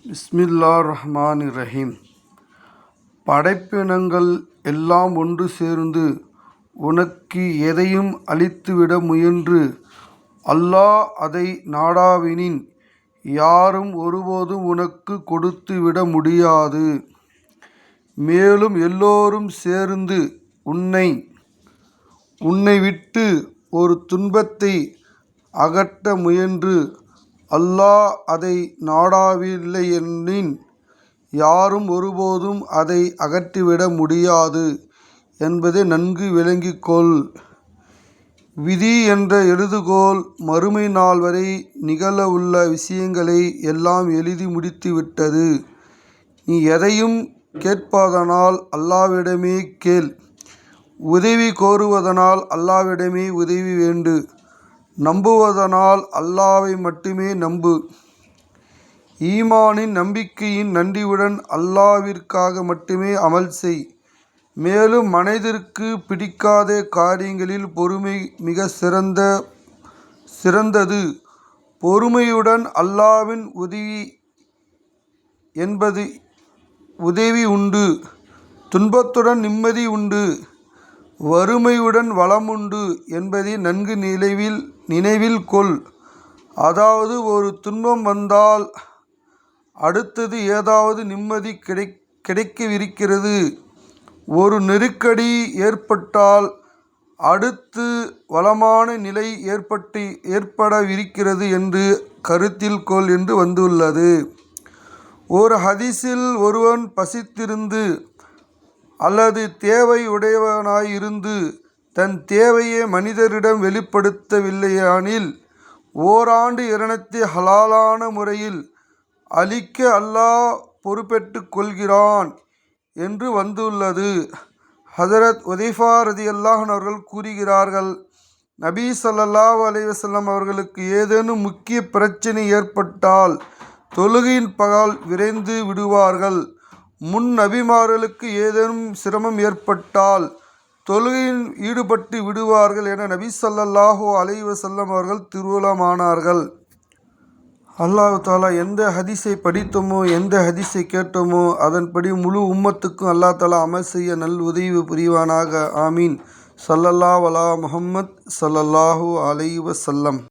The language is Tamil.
பிஸ்மில்லாஹ்ர்-ரஹ்மானிர்-ரஹீம். படைப்பினங்கள் எல்லாம் ஒன்று சேர்ந்து உனக்கு எதையும் அளித்துவிட முயன்று அல்லாஹ் அதை நாடாவிடின் யாரும் ஒருபோதும் உனக்கு கொடுத்துவிட முடியாது. மேலும் எல்லோரும் சேர்ந்து உன்னை விட்டு ஒரு துன்பத்தை அகற்ற முயன்று அல்லாஹ் அதை நாடவில்லையெனின் யாரும் ஒருபோதும் அதை அகற்றிவிட முடியாது என்பதை நன்கு விளங்கிக் கொள். விதி என்ற எழுதுகோல் மறுமை நாள் வரை நிகழவுள்ள விஷயங்களை எல்லாம் எழுதி முடித்துவிட்டது. நீ எதையும் கேட்பதனால் அல்லாஹ்விடமே கேள், உதவி கோருவதனால் அல்லாஹ்விடமே உதவி வேண்டு, நம்புவதனால் அல்லாஹ்வை மட்டுமே நம்பு. ஈமானின் நம்பிக்கையின் நன்றியுடன் அல்லாஹ்விற்காக மட்டுமே அமல் செய். மேலும் மனதிற்கு பிடிக்காத காரியங்களில் பொறுமை மிக சிறந்தது. பொறுமையுடன் அல்லாஹ்வின் உதவி உண்டு, துன்பத்துடன் நிம்மதி உண்டு, வறுமையுடன் வளம் உண்டு என்பதை நன்கு நினைவில் கொள். அதாவது ஒரு துன்பம் வந்தால் அடுத்தது ஏதாவது நிம்மதி கிடைக்கவிருக்கிறது, ஒரு நெருக்கடி ஏற்பட்டால் அடுத்து வளமான நிலை ஏற்படவிருக்கிறது என்று கருத்தில் கொள் என்று வந்துள்ளது. ஒரு ஹதீஸில் ஒருவன் பசித்திருந்து அல்லது தேவையுடையவனாயிருந்து தன் தேவையை மனிதரிடம் வெளிப்படுத்தவில்லையெனில் ஓராண்டு இரணத்தை ஹலாலான முறையில் அளிக்க அல்லாஹ் பொறுப்பேற்றுக் கொள்கிறான் என்று வந்துள்ளது. ஹஜ்ரத் உதைஃபா ரலியல்லாஹு அன்ஹு அவர்கள் கூறுகிறார்கள், நபி ஸல்லல்லாஹு அலைஹி வஸல்லம் அவர்களுக்கு ஏதேனும் முக்கிய பிரச்சனை ஏற்பட்டால் தொழுகையின் பகல் விரைந்து விடுவார்கள். முன் நபிமார்களுக்கு ஏதேனும் சிரமம் ஏற்பட்டால் தொழுகையில் ஈடுபட்டு விடுவார்கள் என நபி ஸல்லல்லாஹு அலைஹி வஸல்லம் அவர்கள் திருவுளமானார்கள். அல்லாஹ் தஆலா எந்த ஹதீஸை படித்தோமோ, எந்த ஹதீஸை கேட்டோமோ அதன்படி முழு உம்மத்துக்கும் அல்லாஹ் தஆலா அமல் செய்ய நல் உதவி புரிவானாக. ஆமீன். ஸல்லல்லாஹு அலா முஹம்மத் ஸல்லல்லாஹு அலைஹி வஸல்லம்.